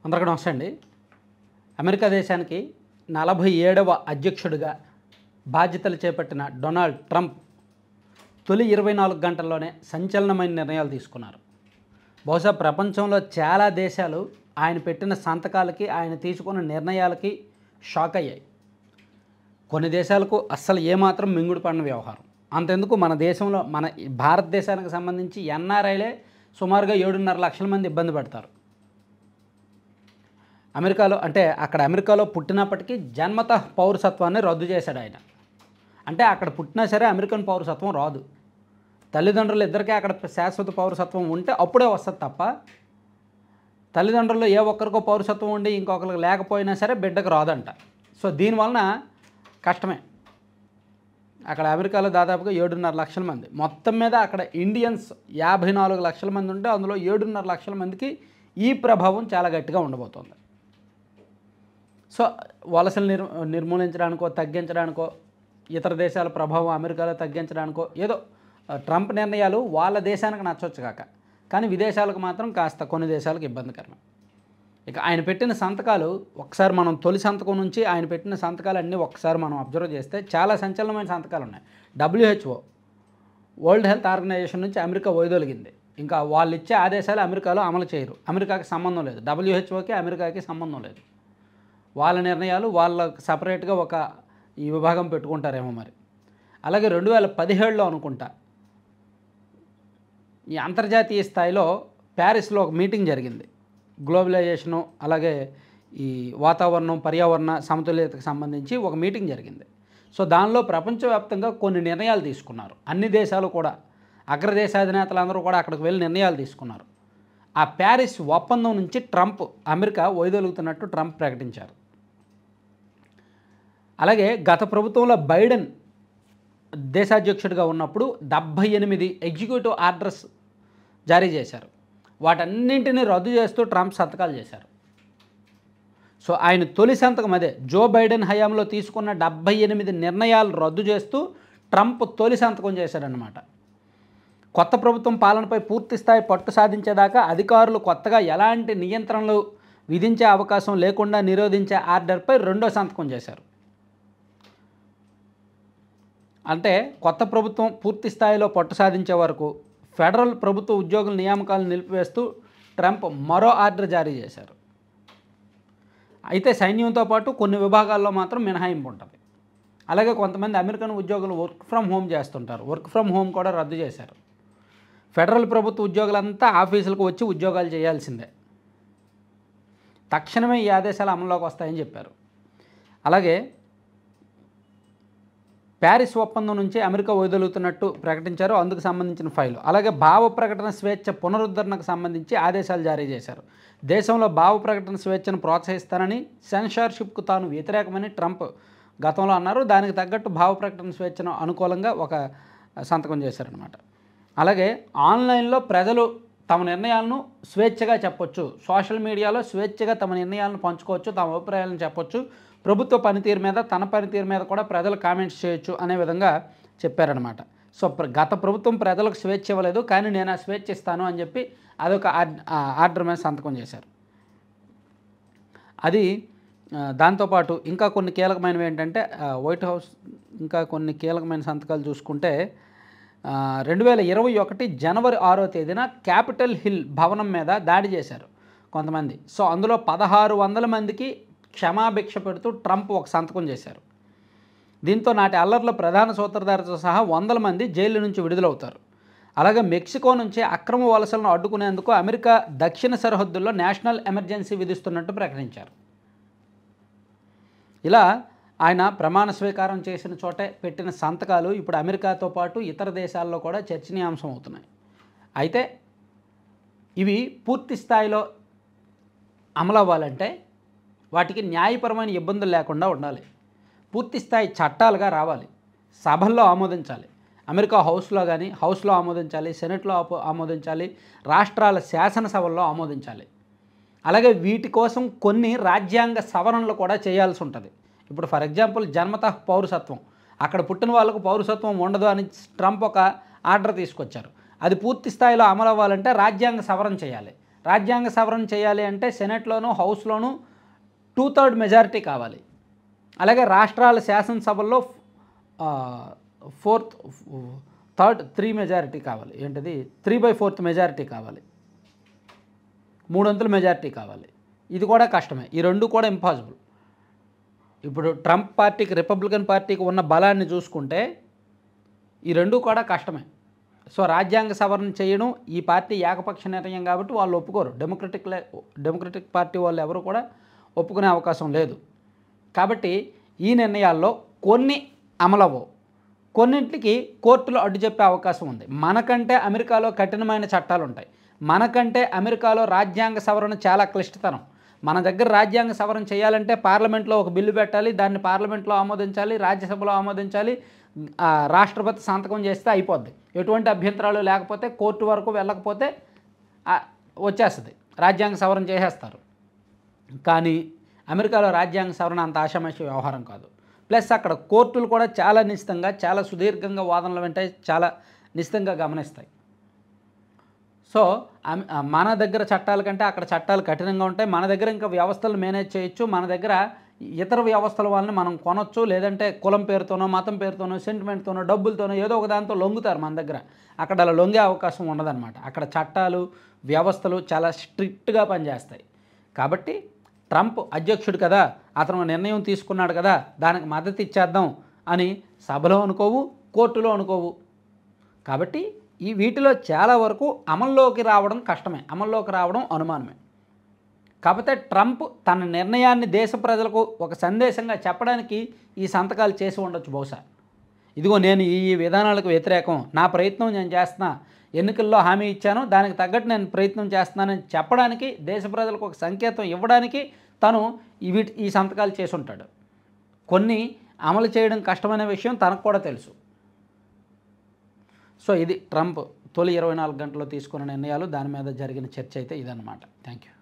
అందరికీ నమస్తే అండి. అమెరికా దేశానికి 47వ అధ్యక్షుడిగా బాధ్యతలు చేపట్టిన డొనాల్డ్ ట్రంప్ తొలి 24 గంటల్లోనే సంచలనమైన నిర్ణయాలు తీసుకున్నారు. బహుశా ప్రపంచంలో చాలా దేశాలు ఆయన పెట్టిన సంతకాలకి, ఆయన తీసుకున్న నిర్ణయాలకి షాక్ అయ్యాయి. కొన్ని దేశాలకు అస్సలు ఏమాత్రం మింగుడు పడిన వ్యవహారం. అంతెందుకు మన దేశంలో, మన భారతదేశానికి సంబంధించి ఎన్ఆర్ఐలే సుమారుగా 7.5 లక్షల మంది ఇబ్బంది పడతారు. అమెరికాలో పుట్టినప్పటికీ జన్మతః పౌరసత్వాన్ని రద్దు చేశాడు ఆయన. అంటే అక్కడ పుట్టినా సరే అమెరికన్ పౌరసత్వం రాదు. తల్లిదండ్రులు ఇద్దరికీ అక్కడ శాశ్వత పౌరసత్వం ఉంటే అప్పుడే వస్తుంది తప్ప, తల్లిదండ్రులు ఏ ఒక్కరికో పౌరసత్వం ఉండి ఇంకొకరికి లేకపోయినా సరే బిడ్డకు రాదంట. సో దీనివలన కష్టమే. అక్కడ అమెరికాలో దాదాపుగా 7.5 లక్షల మంది, మొత్తం మీద అక్కడ ఇండియన్స్ 54 లక్షల మంది ఉంటే అందులో 7.5 లక్షల మందికి ఈ ప్రభావం చాలా గట్టిగా ఉండబోతోంది. సో వలసలు నిర్మూలించడానికో, తగ్గించడానికో, ఇతర దేశాల ప్రభావం అమెరికాలో తగ్గించడానికో ఏదో ట్రంప్ నిర్ణయాలు వాళ్ళ దేశానికి నచ్చవచ్చు కాక, కానీ విదేశాలకు మాత్రం కాస్త కొన్ని దేశాలకు ఇబ్బందికరం. ఇక ఆయన పెట్టిన సంతకాలు ఒకసారి మనం తొలి సంతకం నుంచి ఆయన పెట్టిన సంతకాలు అన్నీ ఒకసారి మనం అబ్జర్వ్ చేస్తే చాలా సంచలనమైన సంతకాలు ఉన్నాయి. WHO వరల్డ్ హెల్త్ ఆర్గనైజేషన్ నుంచి అమెరికా వైదొలిగింది. ఇంకా వాళ్ళు ఇచ్చే ఆదేశాలు అమెరికాలో అమలు చేయరు. అమెరికాకి సంబంధం లేదు. WHOకి అమెరికాకి సంబంధం లేదు. వాళ్ళ నిర్ణయాలు వాళ్ళకి సపరేట్గా ఒక ఈ విభాగం పెట్టుకుంటారేమో మరి. అలాగే 2017లో అనుకుంటా ఈ అంతర్జాతీయ స్థాయిలో ప్యారిస్లో ఒక మీటింగ్ జరిగింది. గ్లోబలైజేషను, అలాగే ఈ వాతావరణం, పర్యావరణ సమతుల్యతకు సంబంధించి ఒక మీటింగ్ జరిగింది. సో దానిలో ప్రపంచవ్యాప్తంగా కొన్ని నిర్ణయాలు తీసుకున్నారు. అన్ని దేశాలు కూడా, అగ్రదేశాధినేతలందరూ కూడా అక్కడికి వెళ్ళి నిర్ణయాలు తీసుకున్నారు. ఆ ప్యారిస్ ఒప్పందం నుంచి అమెరికా వైదొలుగుతున్నట్టు ట్రంప్ ప్రకటించారు. అలాగే గత ప్రభుత్వంలో బైడెన్ దేశాధ్యక్షుడిగా ఉన్నప్పుడు 78 ఎగ్జిక్యూటివ్ ఆర్డర్స్ జారీ చేశారు. వాటన్నింటినీ రద్దు చేస్తూ ట్రంప్ సంతకాలు చేశారు. సో ఆయన తొలి సంతకం అదే. జో బైడెన్ హయాంలో తీసుకున్న 78 నిర్ణయాలు రద్దు చేస్తూ ట్రంప్ తొలి సంతకం చేశాడనమాట. కొత్త ప్రభుత్వం పాలనపై పూర్తిస్థాయి పట్టు సాధించేదాకా అధికారులు కొత్తగా ఎలాంటి నియంత్రణలు విధించే అవకాశం లేకుండా నిరోధించే ఆర్డర్పై రెండో సంతకం చేశారు. అంటే కొత్త ప్రభుత్వం పూర్తి స్థాయిలో పట్టు సాధించే వరకు ఫెడరల్ ప్రభుత్వ ఉద్యోగుల నియామకాలను నిలిపివేస్తూ ట్రంప్ మరో ఆర్డర్ జారీ చేశారు. అయితే సైన్యంతో పాటు కొన్ని విభాగాల్లో మాత్రం మినహాయింపు ఉంటుంది. అలాగే కొంతమంది అమెరికన్ ఉద్యోగులు వర్క్ ఫ్రమ్ హోమ్ చేస్తుంటారు. వర్క్ ఫ్రమ్ హోమ్ కూడా రద్దు చేశారు. ఫెడరల్ ప్రభుత్వ ఉద్యోగులంతా ఆఫీసులకు వచ్చి ఉద్యోగాలు చేయాల్సిందే. తక్షణమే ఈ ఆదేశాలు అమల్లోకి వస్తాయని చెప్పారు. అలాగే ప్యారిస్ ఒప్పందం నుంచి అమెరికా వైదొలుగుతున్నట్టు ప్రకటించారు. అందుకు సంబంధించిన ఫైలు. అలాగే భావ ప్రకటన స్వేచ్ఛ పునరుద్ధరణకు సంబంధించి ఆదేశాలు జారీ చేశారు. దేశంలో భావ ప్రకటన స్వేచ్ఛను ప్రోత్సహిస్తానని, సెన్సార్షిప్కు తాను వ్యతిరేకమని ట్రంప్ గతంలో అన్నారు. దానికి తగ్గట్టు భావ ప్రకటన స్వేచ్ఛను అనుకూలంగా ఒక సంతకం చేశారనమాట. అలాగే ఆన్లైన్లో ప్రజలు తమ నిర్ణయాలను స్వేచ్ఛగా చెప్పొచ్చు. సోషల్ మీడియాలో స్వేచ్ఛగా తమ నిర్ణయాలను పంచుకోవచ్చు, తమ అభిప్రాయాలను చెప్పొచ్చు. ప్రభుత్వ పనితీరు మీద, తన పనితీరు మీద కూడా ప్రజలు కామెంట్స్ చేయొచ్చు అనే విధంగా చెప్పారనమాట. సో గత ప్రభుత్వం ప్రజలకు స్వేచ్ఛ ఇవ్వలేదు, కానీ నేను ఆ స్వేచ్ఛ ఇస్తాను అని చెప్పి అదొక ఆర్డర్ మీద సంతకం చేశారు. అది దాంతోపాటు ఇంకా కొన్ని కీలకమైనవి ఏంటంటే, వైట్ హౌస్ ఇంకా కొన్ని కీలకమైన సంతకాలు చూసుకుంటే 2021 జనవరి 6వ తేదీన క్యాపిటల్ హిల్ భవనం మీద దాడి చేశారు కొంతమంది. సో అందులో 1600 మందికి క్షమాభిక్ష పెడుతూ ట్రంప్ ఒక సంతకం చేశారు. దీంతో నాటి అల్లర్ల ప్రధాన సూత్రధారితో సహా 100 మంది జైలు నుంచి విడుదలవుతారు. అలాగే మెక్సికో నుంచి అక్రమ వలసలను అడ్డుకునేందుకు అమెరికా దక్షిణ సరిహద్దుల్లో నేషనల్ ఎమర్జెన్సీ విధిస్తున్నట్టు ప్రకటించారు. ఇలా ఆయన ప్రమాణ స్వీకారం చేసిన చోటే పెట్టిన సంతకాలు ఇప్పుడు అమెరికాతో పాటు ఇతర దేశాల్లో కూడా చర్చనీయాంశం అవుతున్నాయి. అయితే ఇవి పూర్తి స్థాయిలో అమలు అవ్వాలంటే వాటికి న్యాయపరమైన ఇబ్బందులు లేకుండా ఉండాలి. పూర్తి స్థాయి చట్టాలుగా రావాలి. సభల్లో ఆమోదించాలి. అమెరికా హౌస్లో ఆమోదించాలి, సెనెట్లో ఆమోదించాలి, రాష్ట్రాల శాసనసభల్లో ఆమోదించాలి. అలాగే వీటి కోసం కొన్ని రాజ్యాంగ సవరణలు కూడా చేయాల్సి ఉంటుంది. ఇప్పుడు ఫర్ ఎగ్జాంపుల్ జన్మతః పౌరసత్వం, అక్కడ పుట్టిన వాళ్ళకు పౌరసత్వం ఉండదు అని ట్రంప్ ఒక ఆర్డర్ తీసుకొచ్చారు. అది పూర్తి స్థాయిలో అమలు అవ్వాలంటే రాజ్యాంగ సవరణ చేయాలి. రాజ్యాంగ సవరణ చేయాలి అంటే సెనెట్లోనూ హౌస్లోనూ 2/3 మెజారిటీ కావాలి. అలాగే రాష్ట్రాల శాసనసభల్లో 3 మెజారిటీ కావాలి. ఏంటిది 3/4 మెజారిటీ కావాలి, 3/4 మెజారిటీ కావాలి. ఇది కూడా కష్టమే. ఈ రెండు కూడా ఇంపాసిబుల్. ఇప్పుడు ట్రంప్ పార్టీకి, రిపబ్లికన్ పార్టీకి ఉన్న బలాన్ని చూసుకుంటే ఈ రెండు కూడా కష్టమే. సో రాజ్యాంగ సవరణ చేయడం ఈ పార్టీ ఏకపక్ష నిర్ణయం కాబట్టి వాళ్ళు ఒప్పుకోరు. డెమోక్రటిక్ పార్టీ వాళ్ళు ఎవరు కూడా ఒప్పుకునే అవకాశం లేదు. కాబట్టి ఈ నిర్ణయాల్లో కొన్ని అమలవ్వవు, కొన్నింటికి కోర్టులో అడ్డు చెప్పే అవకాశం ఉంది. మనకంటే అమెరికాలో కఠినమైన చట్టాలు ఉంటాయి. మనకంటే అమెరికాలో రాజ్యాంగ సవరణ చాలా క్లిష్టతరం. మన దగ్గర రాజ్యాంగ సవరణ చేయాలంటే పార్లమెంట్లో ఒక బిల్లు పెట్టాలి, దాన్ని పార్లమెంట్లో ఆమోదించాలి, రాజ్యసభలో ఆమోదించాలి, రాష్ట్రపతి సంతకం చేస్తే అయిపోద్ది. ఎటువంటి అభ్యంతరాలు లేకపోతే, కోర్టు వరకు వెళ్ళకపోతే వచ్చేస్తుంది, రాజ్యాంగ సవరణ చేసేస్తారు. కానీ అమెరికాలో రాజ్యాంగ సవరణ అంత ఆషామాషి వ్యవహారం కాదు. ప్లస్ అక్కడ కోర్టులు కూడా చాలా నిశితంగా, చాలా సుదీర్ఘంగా వాదనలు వింటాయి, చాలా నిశితంగా గమనిస్తాయి. సో మన దగ్గర చట్టాల కంటే అక్కడ చట్టాలు కఠినంగా ఉంటాయి. మన దగ్గర ఇంకా వ్యవస్థలు మేనేజ్ చేయొచ్చు. మన దగ్గర ఇతర వ్యవస్థల వాళ్ళని మనం కొనొచ్చు, లేదంటే కులం పేరుతోనో, మతం పేరుతోనో, సెంటిమెంట్తోనో, డబ్బులతోనో ఏదో ఒక దాంతో లొంగుతారు. మన దగ్గర అక్కడ అలా లొంగే అవకాశం ఉండదన్నమాట. అక్కడ చట్టాలు, వ్యవస్థలు చాలా స్ట్రిక్ట్గా పనిచేస్తాయి. కాబట్టి ట్రంప్ అధ్యక్షుడు కదా, అతను నిర్ణయం తీసుకున్నాడు కదా, దానికి మద్దతు ఇచ్చేద్దాం అని సభలో అనుకోవు, కోర్టులో అనుకోవు. కాబట్టి వీటిలో చాలా వరకు అమల్లోకి రావడం కష్టమే, అమల్లోకి రావడం అనుమానమే. కాకపోతే ట్రంప్ తన నిర్ణయాన్ని దేశ ప్రజలకు ఒక సందేశంగా చెప్పడానికి ఈ సంతకాలు చేసి ఉండొచ్చు బహుశా. ఇదిగో నేను ఈ విధానాలకు వ్యతిరేకం, నా ప్రయత్నం నేను చేస్తున్నా, ఎన్నికల్లో హామీ ఇచ్చాను, దానికి తగ్గట్టు నేను ప్రయత్నం చేస్తున్నానని చెప్పడానికి, దేశ ప్రజలకు ఒక సంకేతం ఇవ్వడానికి తను ఈ సంతకాలు చేసి ఉంటాడు. కొన్ని అమలు చేయడం కష్టమైన విషయం తనకు కూడా తెలుసు. సో ఇది ట్రంప్ తొలి 24 గంటల్లో తీసుకున్న నిర్ణయాలు, దాని మీద జరిగిన చర్చ అయితే ఇదన్నమాట. Thank you.